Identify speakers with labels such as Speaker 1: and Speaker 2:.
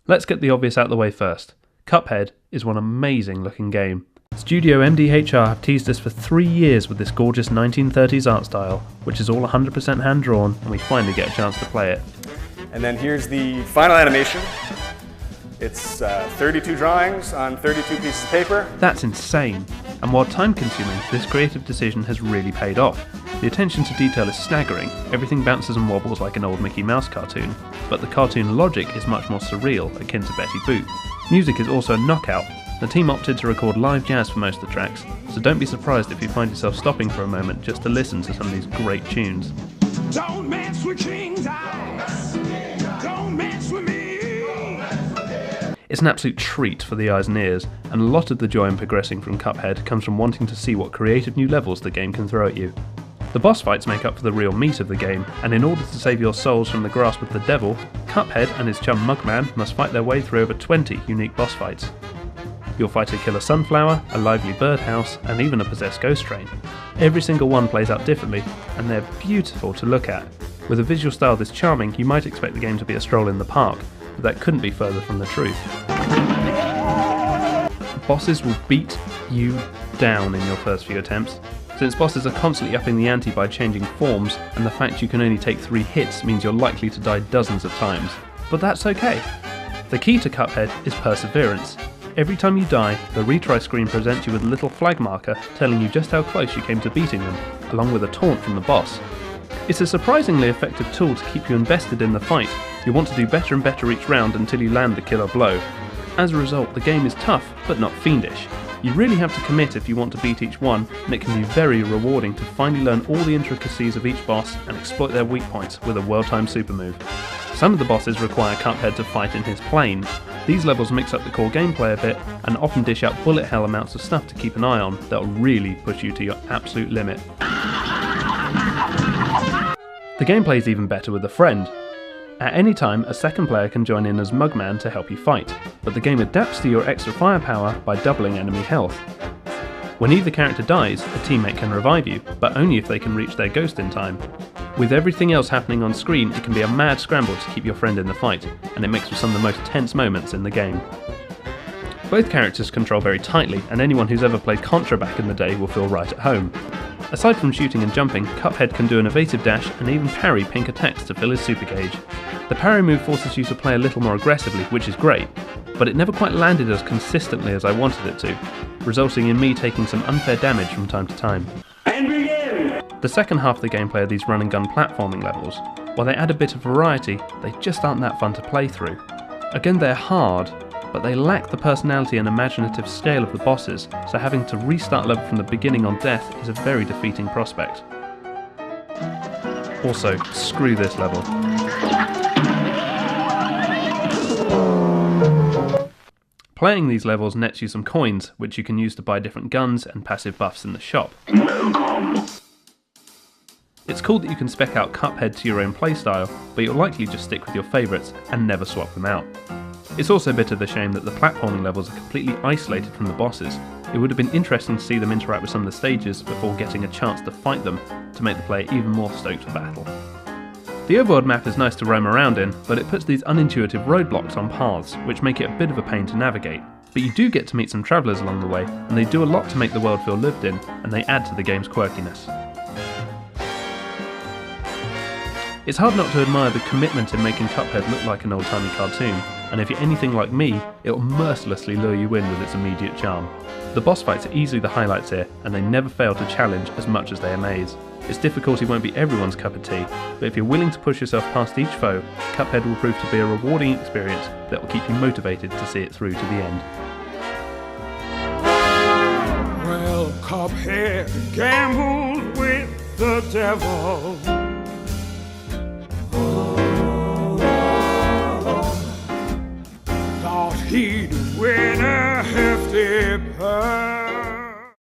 Speaker 1: Let's get the obvious out of the way first. Cuphead is one amazing looking game. Studio MDHR have teased us for 3 years with this gorgeous 1930s art style, which is all 100% hand-drawn, and we finally get a chance to play it.
Speaker 2: And then here's the final animation. It's 32 drawings on 32 pieces of paper.
Speaker 1: That's insane, and while time-consuming, this creative decision has really paid off. The attention to detail is staggering, everything bounces and wobbles like an old Mickey Mouse cartoon, but the cartoon logic is much more surreal, akin to Betty Boop. Music is also a knockout. The team opted to record live jazz for most of the tracks, so don't be surprised if you find yourself stopping for a moment just to listen to some of these great tunes.
Speaker 3: Don't mess with King's eyes. Don't mess with me.
Speaker 1: It's an absolute treat for the eyes and ears, and a lot of the joy in progressing from Cuphead comes from wanting to see what creative new levels the game can throw at you. The boss fights make up for the real meat of the game, and in order to save your souls from the grasp of the devil, Cuphead and his chum Mugman must fight their way through over 20 unique boss fights. You'll fight a killer sunflower, a lively birdhouse, and even a possessed ghost train. Every single one plays out differently, and they're beautiful to look at. With a visual style this charming, you might expect the game to be a stroll in the park, but that couldn't be further from the truth. Bosses will beat you down in your first few attempts. Since bosses are constantly upping the ante by changing forms, and the fact you can only take 3 hits means you're likely to die dozens of times. But that's okay. The key to Cuphead is perseverance. Every time you die, the retry screen presents you with a little flag marker telling you just how close you came to beating them, along with a taunt from the boss. It's a surprisingly effective tool to keep you invested in the fight. You want to do better and better each round until you land the killer blow. As a result, the game is tough, but not fiendish. You really have to commit if you want to beat each one, and it can be very rewarding to finally learn all the intricacies of each boss and exploit their weak points with a well-timed super move. Some of the bosses require Cuphead to fight in his plane. These levels mix up the core gameplay a bit and often dish out bullet hell amounts of stuff to keep an eye on that'll really push you to your absolute limit. The gameplay is even better with a friend. At any time, a second player can join in as Mugman to help you fight, but the game adapts to your extra firepower by doubling enemy health. When either character dies, a teammate can revive you, but only if they can reach their ghost in time. With everything else happening on screen, it can be a mad scramble to keep your friend in the fight, and it makes for some of the most tense moments in the game. Both characters control very tightly, and anyone who's ever played Contra back in the day will feel right at home. Aside from shooting and jumping, Cuphead can do an evasive dash and even parry pink attacks to fill his super gauge. The parry move forces you to play a little more aggressively, which is great, but it never quite landed as consistently as I wanted it to, resulting in me taking some unfair damage from time to time.
Speaker 3: And begin!
Speaker 1: The second half of the gameplay are these run and gun platforming levels. While they add a bit of variety, they just aren't that fun to play through. Again, they're hard, but they lack the personality and imaginative scale of the bosses, so having to restart level from the beginning on death is a very defeating prospect. Also, screw this level. Playing these levels nets you some coins, which you can use to buy different guns and passive buffs in the shop. It's cool that you can spec out Cuphead to your own playstyle, but you'll likely just stick with your favourites and never swap them out. It's also a bit of a shame that the platforming levels are completely isolated from the bosses. It would have been interesting to see them interact with some of the stages before getting a chance to fight them to make the player even more stoked for battle. The overworld map is nice to roam around in, but it puts these unintuitive roadblocks on paths, which make it a bit of a pain to navigate. But you do get to meet some travellers along the way, and they do a lot to make the world feel lived in, and they add to the game's quirkiness. It's hard not to admire the commitment in making Cuphead look like an old-timey cartoon, and if you're anything like me, it'll mercilessly lure you in with its immediate charm. The boss fights are easily the highlights here, and they never fail to challenge as much as they amaze. Its difficulty won't be everyone's cup of tea, but if you're willing to push yourself past each foe, Cuphead will prove to be a rewarding experience that will keep you motivated to see it through to the end.
Speaker 3: Well, Cuphead gambled with the devil.